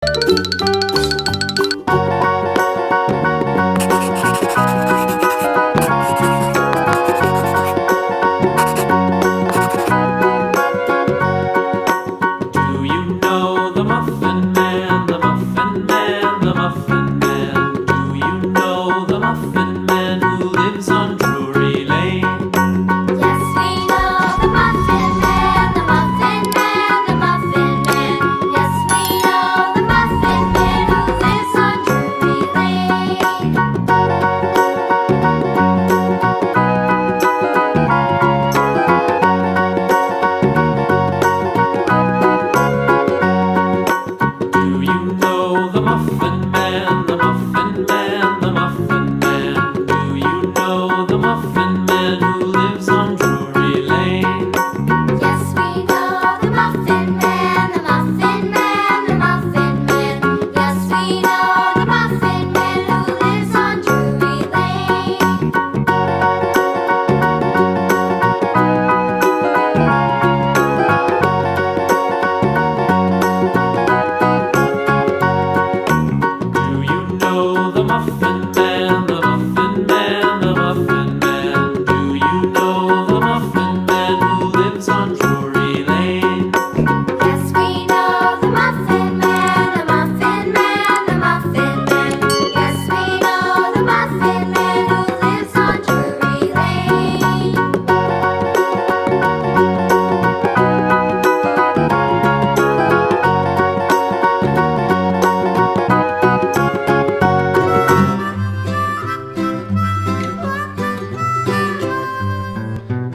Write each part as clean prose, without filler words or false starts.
Do you know the Muffin Man, the Muffin Man, the Muffin Man? Do you know the Muffin Man who lives on Drury Lane? Yes, we know the Muffin Man, the Muffin Man, the Muffin Man. Yes, we know the Muffin Man who lives on Drury Lane. Do you know the Muffin Man, the Muffin Man, the Muffin Man? Do you know the Muffin Man who lives on Drury Lane? Yes, we know the Muffin Man, the Muffin Man, the Muffin Man. Yes, we know the Muffin Man who lives on Drury Lane. Do you know the Muffin Man, the Muffin Man, the Muffin Man? Do you know the Muffin Man who lives on Drury Lane? Yes, we know the Muffin Man, the Muffin Man, the Muffin Man. Yes, we know the Muffin Man who lives on Drury Lane.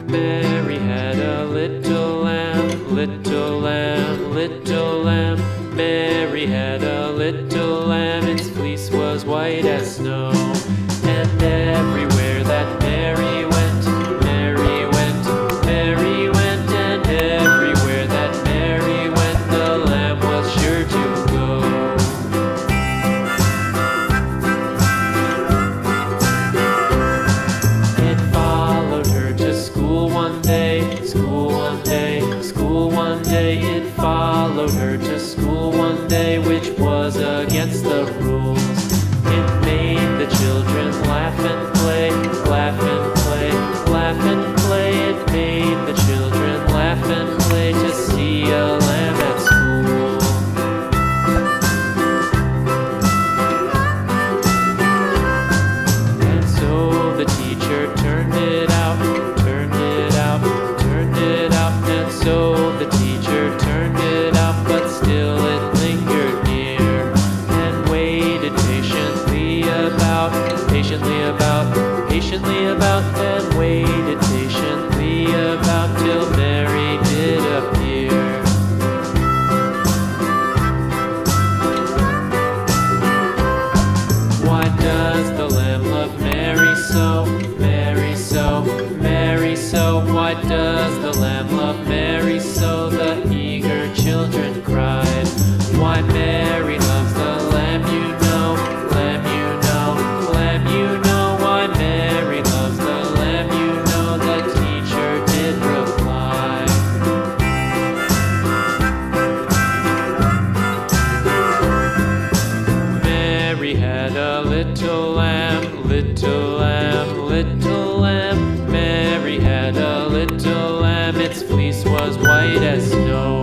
Mary had a little lamb, little lamb, little lamb. Mary had a little lamb, its fleece was white as snow. And everywhere that Mary went, Mary went, Mary went, and everywhere that Mary went, the lamb was sure to go. It followed her to school one day, school one day, school one day. It followed her to school one day, which was against the rules. It made the children laugh and play, laugh and play, laugh and play. It made the children laugh and play to see a lamb at school. And so the teacher turned it out, turned it out, turned it out. And so the teacher turned it out, but still it lingered near and waited patiently about, patiently about, patiently about, and waited patiently about till Mary did appear. Why does the lamb love Mary so, Mary so, Mary so? Why does the lamb love Mary so? The eager children cried. Why Mary loves the lamb, you know, lamb, you know, lamb, you know. Why Mary loves the lamb, you know, the teacher did reply. Mary had a little lamb, little lamb, little lamb. Mary had a little lamb, its fleece was white as snow.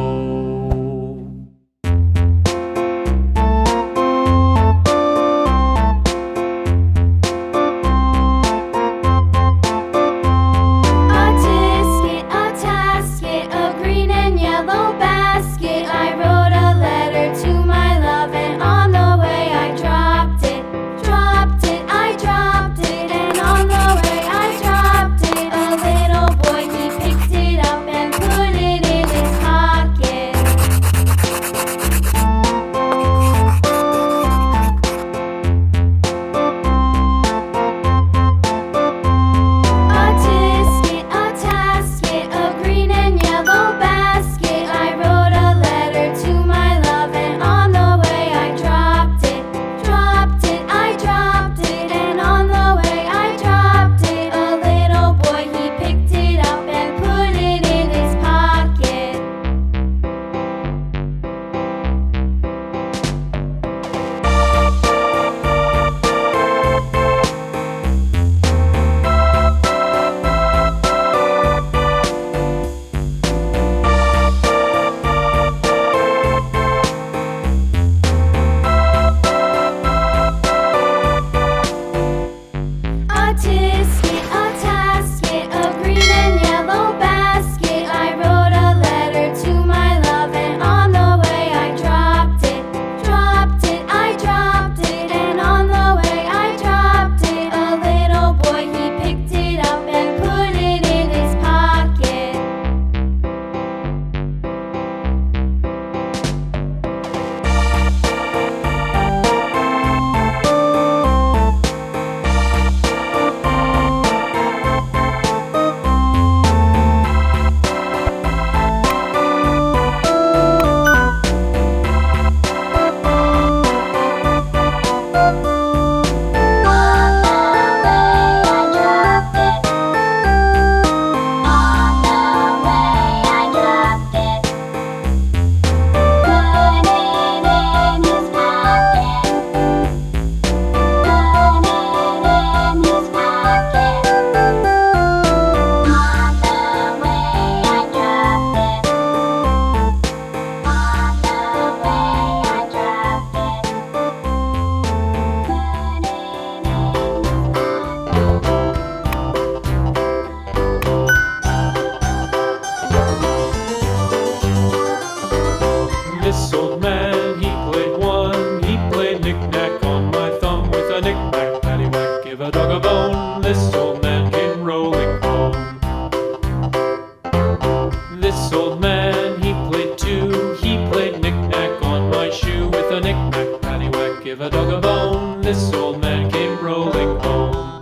give a dog a bone. This old man came rolling home.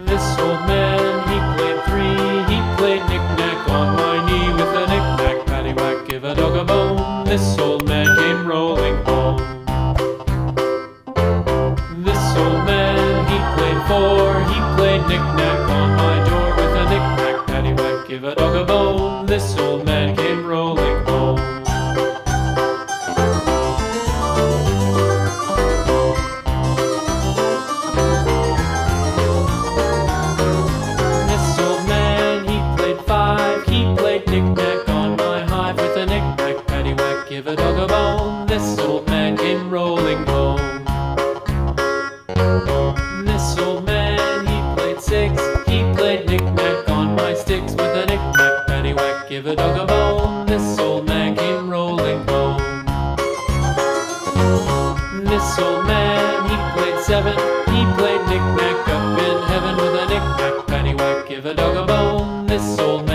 This old man, he played three. He played knick-knack on my knee with a knick-knack, paddywhack, give a dog a bone. This old man came rolling home. This old man, he played four. He played knick-knack on my door with a knick-knack, paddywhack, give a dog a bone. This old man came rolling home. This old man, he played five. He played knick-knack on my hive with a knick-knack, paddywhack, give a dog a bone. This old man came rolling home. This old man, he played six. He played knick-knack on my sticks with a knick-knack, paddywhack, give a dog a bone. This old man came rolling home. This old man, he played seven. He played knick-knack up in heaven with a knick-knack, paddywhack, give a dog a bone. This old